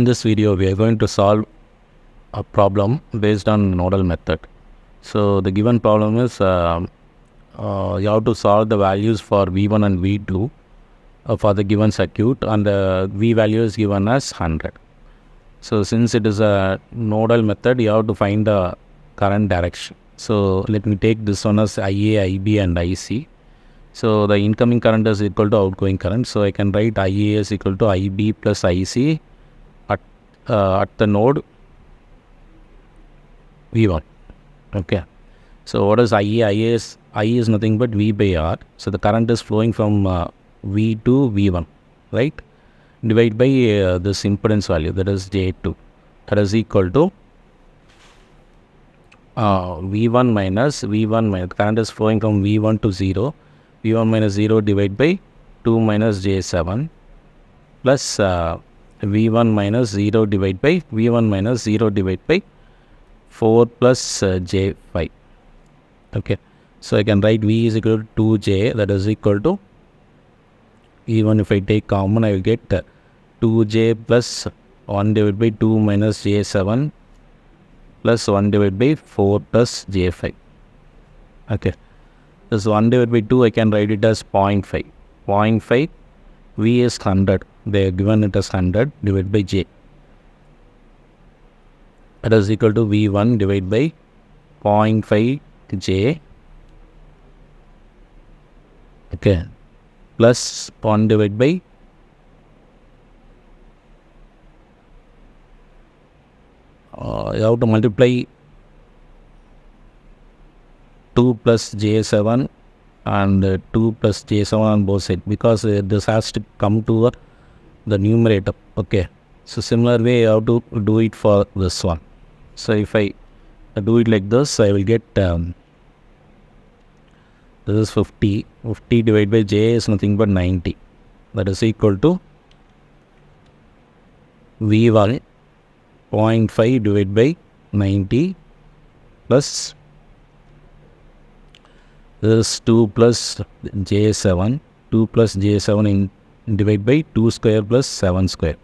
In this video, we are going to solve a problem based on nodal method. So the given problem is you have to solve the values for V1 and V2 for the given circuit, and the V value is given as 100. So since it is a nodal method, you have to find the current direction. So let me take this one as IA, IB and IC. So the incoming current is equal to outgoing current. So I can write IA is equal to IB plus IC at the node V1. Okay. So what is IA? IA is nothing but V by R. So the current is flowing from V to V1, right? Divide by this impedance value, that is J2. That is equal to V1 minus current is flowing from V1 to 0. V1 minus 0 divided by 2 minus J7 plus V1 minus 0 divided by 4 plus J5. Okay. So I can write V is equal to 2J, that is equal to, even if I take common, I will get 2J plus 1 divided by 2 minus J7 plus 1 divided by 4 plus J5. Okay. This 1 divided by 2, I can write it as 0.5. 0.5, V is 100. They are given it as 100 divided by J. That is equal to V1 divided by 0.5 J. Okay. Plus 1 divided by you have to multiply 2 plus J7 and 2 plus J7 on both sides, because this has to come to the numerator. Okay. So similar way you have to do it for this one. So if I do it like this, I will get this is 50. 50 divided by J is nothing but 90. That is equal to V1 0.5 divided by 90 plus this is 2 plus J7. 2 plus J7 in divided by 2 square plus 7 square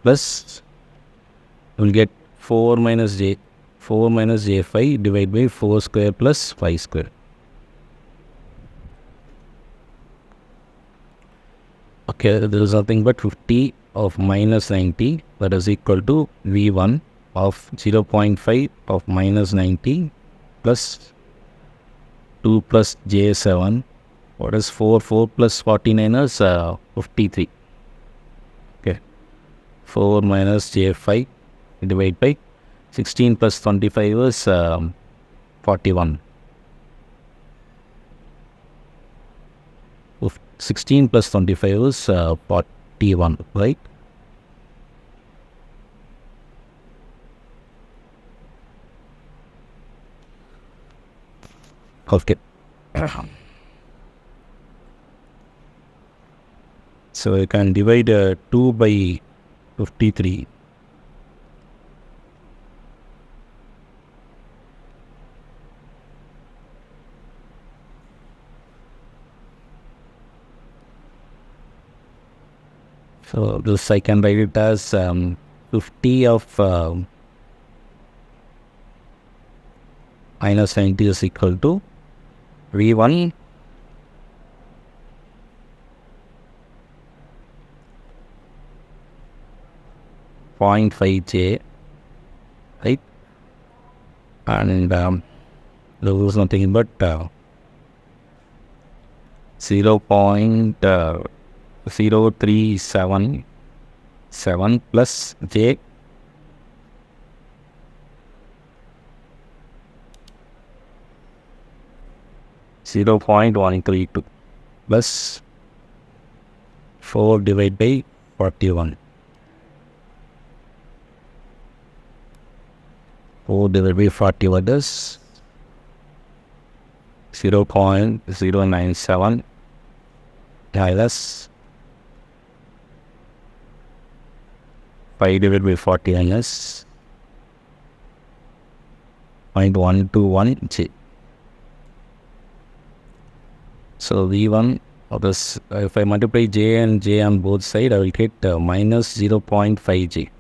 plus we will get 4 minus J5 divided by 4 square plus 5 square. Okay, there is nothing but 50 of minus 90, that is equal to V1 of 0.5 of minus 90 plus 2 plus J7. What is 4? 4 plus 49 is 53. Okay. 4 minus J5 divided by 16 plus 25 is 41. 16 plus 25 is 41, right? Okay. So you can divide 2 by 53. So this I can write it as 50 of minus 90 is equal to V1 0.5 J, right? And there is nothing but 0.0377 plus J 0.132 plus 4 divided by 41. 4 divided by 41 is 0.097 minus 5 divided by 41 is 0.121 J. So V1 of this, if I multiply J and J on both sides, I will get minus 0.5 J.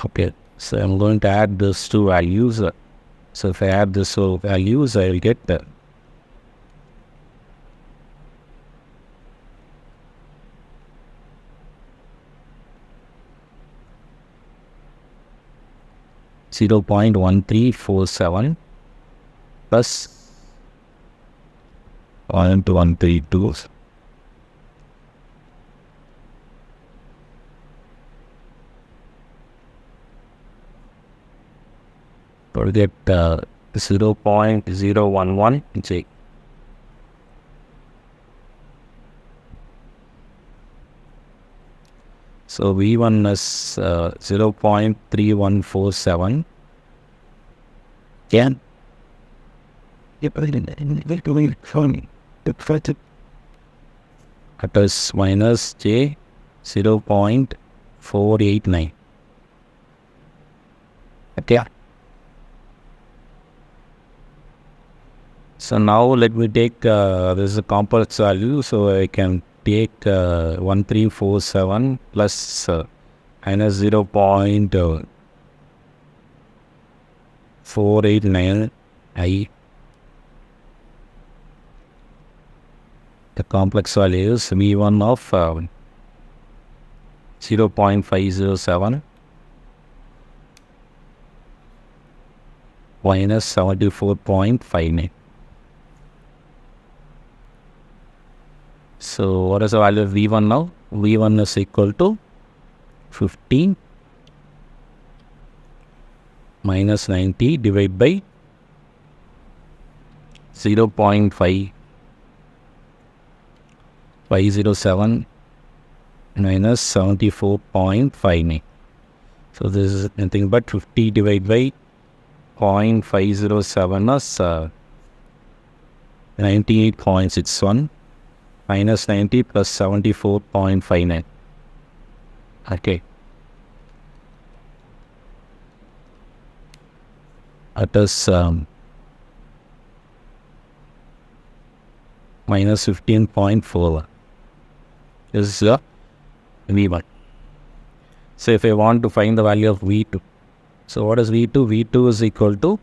Okay, so I'm going to add these two values. So if I add these two values, I will get 0.1347 plus 132. We'll get 0.011 J. So V1 is 0.3147. Yeah. That is minus J 0.489. Okay. So now let me take this is a complex value, so I can take 1347 plus minus 0.489 I. The complex value is V1 of 0.507 minus 74.59. So what is the value of V1 now? V1 is equal to 15 minus 90 divided by 0.507 minus 74.59. So this is nothing but 50 divided by 0.507 is 98.61 minus 90 plus 74.59. Okay. That is minus 15.41. This is V1. So if I want to find the value of V2, so what is V2? V2 is equal to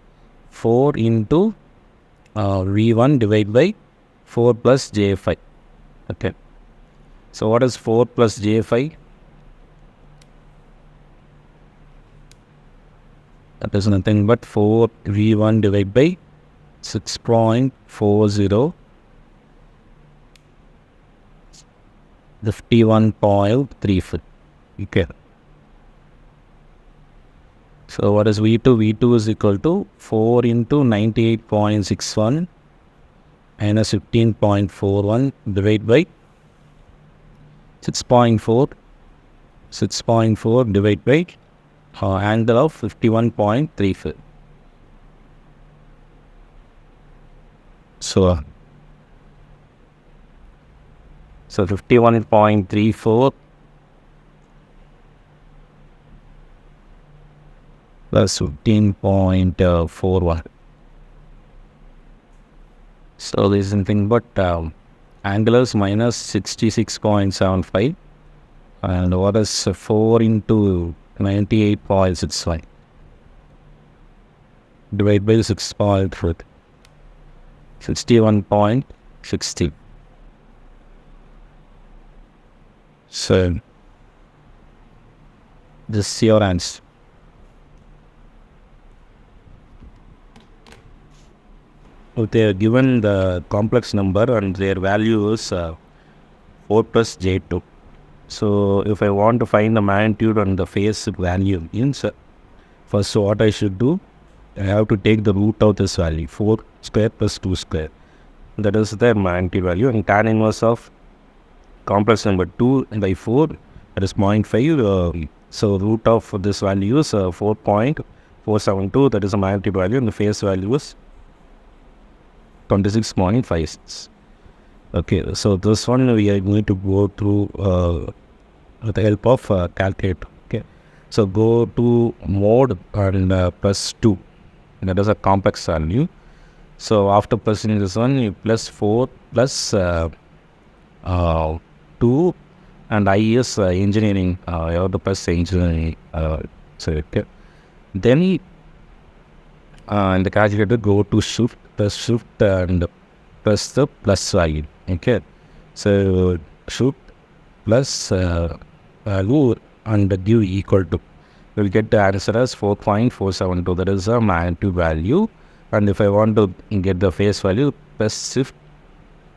4 into V1 divided by 4 plus J5. Okay. So what is 4 plus J5? That is nothing but 4 V1 divided by 6.40 51.34. Okay. So what is V2? V2 is equal to 4 into 98.61 minus 15.41 divided by 6.4 divided by angle of 51.34. So 51.34 plus 15.41. So this is nothing but angle is minus 66.75, and what is 4 into 98.65 divided by 6.4, 61.60. So this is your answer. If they are given the complex number and their value is 4 plus J2. So if I want to find the magnitude and the phase value, means first what I should do, I have to take the root of this value, 4 square plus 2 square. That is the magnitude value, and tan inverse of complex number 2 by 4, that is 0.5. So root of this value is 4.472, that is the magnitude value, and the phase value is 26.56. Okay, so this one we are going to go through with the help of calculator. Okay, so go to mode and plus 2, that is a complex value. So after pressing this one, you plus 4 plus 2, and I is engineering, you have to press engineering So okay. Then in the calculator, go to shift, press shift and press the plus value. Okay. So shift plus value and give equal to. We'll get the answer as 4.472. That is a magnitude value. And if I want to get the face value, press shift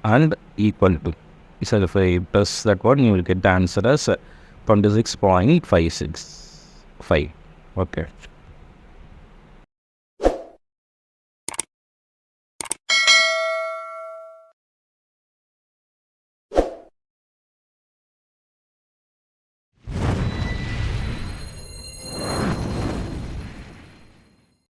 and equal to. So if I press that one, you will get the answer as 26.565. Okay.